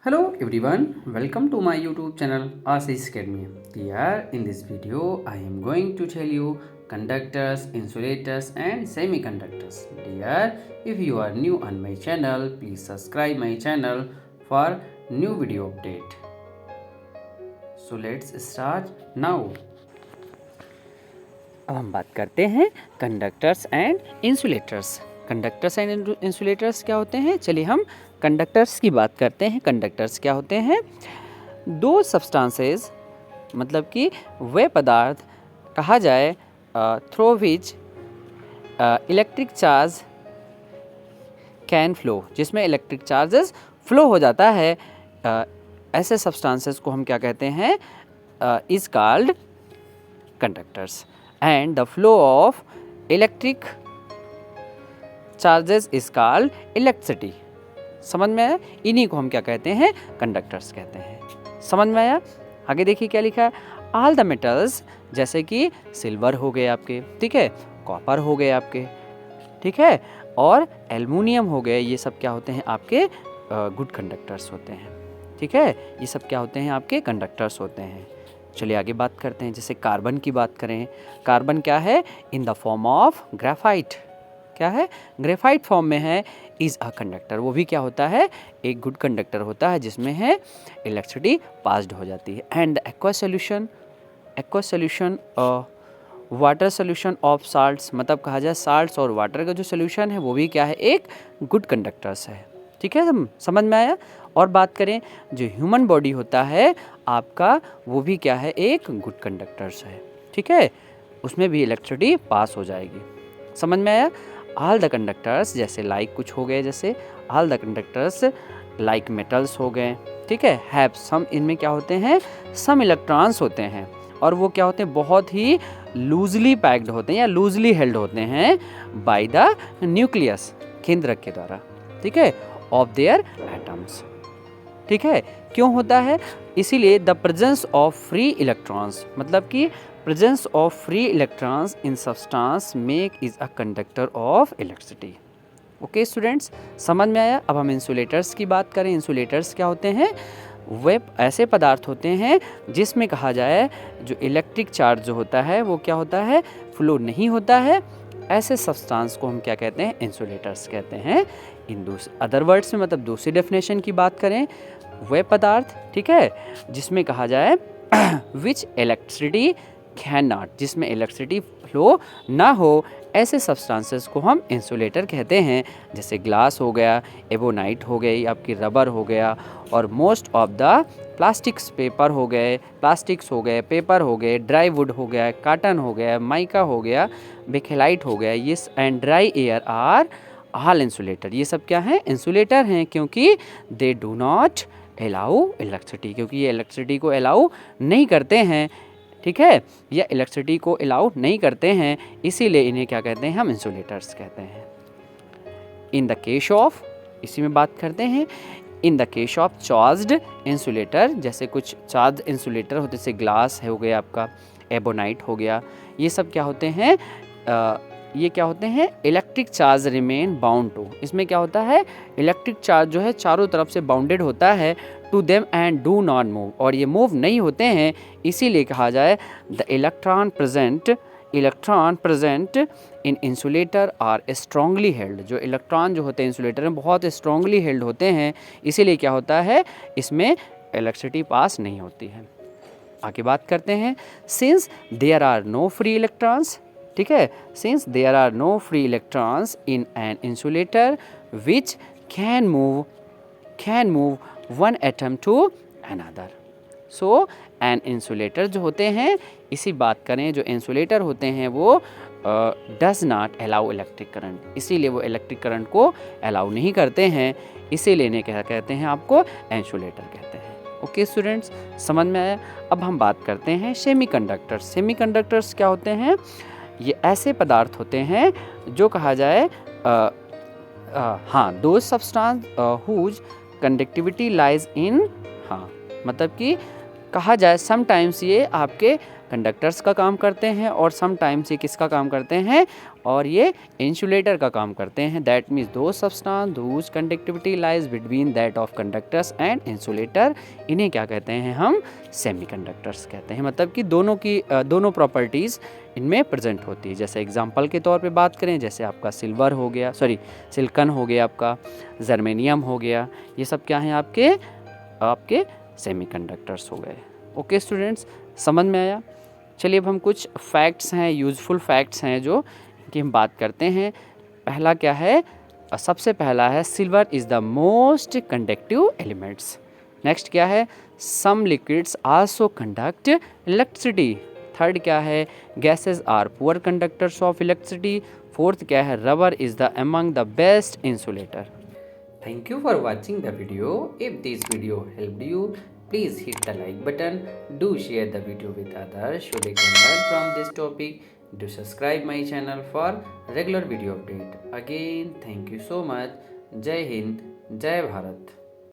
Hello everyone, welcome to my YouTube channel Ashish Academy. Here in this video I am going to tell you conductors, insulators and semiconductors. Dear, if you are new on my channel, please subscribe my channel for new video update. So let's start now. अब हम बात करते हैं conductors and insulators. Conductors and insulators क्या होते हैं? चलिए हम कंडक्टर्स की बात करते हैं। कंडक्टर्स क्या होते हैं? दो सब्सटेंसेस, मतलब कि वे पदार्थ कहा जाए through which electric charge can flow, जिसमें इलेक्ट्रिक चार्जेस फ्लो हो जाता है, ऐसे सब्सटेंसेस को हम क्या कहते हैं? Is called conductors. And the flow of electric charges is called electricity. समझ में आया? इन्हीं को हम क्या कहते हैं? कंडक्टर्स कहते हैं। समझ में आया? आगे देखिए क्या लिखा है। ऑल द मेटल्स, जैसे कि सिल्वर हो गए आपके, ठीक है, कॉपर हो गए आपके, ठीक है, और एल्युमिनियम हो गए, ये सब क्या होते हैं? आपके गुड कंडक्टर्स होते हैं, ठीक है। ये सब क्या होते हैं? आपके कंडक्टर्स होते हैं। चलिए आगे बात करते हैं। जैसे कार्बन की बात करें, कार्बन क्या है? In the form of graphite. क्या है? ग्रेफाइट फॉर्म में है, इज़ अ कंडक्टर। वो भी क्या होता है? एक गुड कंडक्टर होता है, जिसमें है इलेक्ट्रिसिटी पास्ड हो जाती है। And aqua solution water solution of salts, मतलब कहा जाए साल्ट्स और वाटर का जो सोल्यूशन है वो भी क्या है? एक गुड कंडक्टर्स है, ठीक है। समझ में आया? और बात करें जो ह्यूमन बॉडी होता है आपका, वो भी क्या है? एक गुड कंडक्टर्स है, ठीक है, उसमें भी इलेक्ट्रिसिटी पास हो जाएगी। समझ में आया? ऑल द कंडक्टर्स, जैसे लाइक कुछ हो गए, जैसे all the conductors like metals हो गए, ठीक है, हैव सम, इनमें क्या होते हैं? सम इलेक्ट्रॉन्स होते हैं, और वो क्या होते हैं? बहुत ही लूजली पैक्ड होते हैं या लूजली हेल्ड होते हैं बाय द न्यूक्लियस, केंद्रक के द्वारा, ठीक है, ऑफ देयर एटम्स, ठीक है। क्यों होता है? इसीलिए the presence of free electrons, मतलब कि presence of free electrons in substance make is a conductor of electricity. Okay students, समझ में आया? अब हम इंसुलेटर्स की बात करें। इंसुलेटर्स क्या होते हैं? वे ऐसे पदार्थ होते हैं जिसमें कहा जाए जो इलेक्ट्रिक चार्ज जो होता है वो क्या होता है? फ्लो नहीं होता है। ऐसे सब्सटेंस को हम क्या कहते हैं? इंसुलेटर्स कहते हैं। इन अदर वर्ड्स में, मतलब दूसरी डेफिनेशन की बात करें, वे पदार्थ, ठीक है, जिसमें कहा जाए विच इलेक्ट्रिसिटी कैन नॉट, जिसमें इलेक्ट्रिसिटी फ्लो ना हो, ऐसे सब्सटेंसेस को हम इंसुलेटर कहते हैं। जैसे ग्लास हो गया, एबोनाइट हो गई, आपकी रबर हो गया, और most of the plastics, paper हो गए, प्लास्टिक्स हो गए, पेपर हो गए, ड्राई वुड हो गया, काटन हो गया, माइका हो गया, बेकेलाइट हो गया, ये and dry air are all insulator. ये सब क्या हैं? इंसुलेटर हैं, क्योंकि they do not allow electricity, क्योंकि ये इलेक्ट्रिसिटी को अलाउ नहीं करते हैं, ठीक है, या इलेक्ट्रिसिटी को अलाउ नहीं करते हैं, इसीलिए इन्हें क्या कहते हैं? हम इंसुलेटर्स कहते हैं। इन द केस ऑफ, इसी में बात करते हैं, in the case of charged insulator, जैसे कुछ चार्ज इंसुलेटर होते, जैसे ग्लास हो गया आपका, एबोनाइट हो गया, ये सब क्या होते हैं? ये क्या होते हैं? Electric charge remain bound to, इसमें क्या होता है? इलेक्ट्रिक चार्ज जो है चारों तरफ से बाउंडेड होता है to them and do not move, और ये मूव नहीं होते हैं, इसीलिए कहा जाए the electron present in insulator are strongly held. जो इलेक्ट्रॉन जो होते हैं इंसुलेटर में बहुत स्ट्रांगली हेल्ड होते हैं, इसीलिए क्या होता है? इसमें इलेक्ट्रिसिटी पास नहीं होती है। आगे बात करते हैं। Since there are no free electrons, ठीक है, since there are no free electrons in an insulator which can move one atom to another, so an insulator जो होते हैं, इसी बात करें, जो इंसुलेटर होते हैं वो does not allow electric current, इसीलिए वो इलेक्ट्रिक करंट को अलाउ नहीं करते हैं, इसीलिए इन्हें क्या कहते हैं? आपको इंसुलेटर कहते हैं। ओके स्टूडेंट्स, समझ में आया? अब हम बात करते हैं सेमीकंडक्टर्स। सेमीकंडक्टर्स क्या होते हैं? ये ऐसे पदार्थ होते हैं जो कहा जाए हाँ, those substance whose conductivity lies in, हाँ, मतलब कि कहा जाए समटाइम्स ये आपके कंडक्टर्स का काम करते हैं और समटाइम्स ये किसका काम करते हैं, और ये इंसुलेटर का काम करते हैं। That means those substance whose conductivity lies between that of conductors and insulator, इन्हें क्या कहते हैं हम, सेमीकंडक्टर्स कहते हैं। मतलब कि दोनों प्रॉपर्टीज़ इनमें प्रेजेंट होती है। जैसे एग्जांपल के तौर पे बात करें, जैसे आपका सिलिकॉन हो गया, आपका जर्मेनियम हो गया, ये सब क्या हैं, आपके सेमीकंडक्टर्स हो गए। ओके स्टूडेंट्स, समझ में आया। चलिए अब हम कुछ फैक्ट्स हैं, यूज़फुल फैक्ट्स हैं जो कि हम बात करते हैं। पहला क्या है, सबसे पहला है silver is the most conductive elements. Next क्या है, some liquids also conduct electricity. Third क्या है, gases are poor conductors of electricity. Fourth क्या है, rubber is the among the best insulator. Thank you for watching the video. If this video helped you, please hit the like button. Do share the video with others so they can learn from this topic. Do subscribe my channel for regular video update. Again, thank you so much. Jai Hind, Jai Bharat.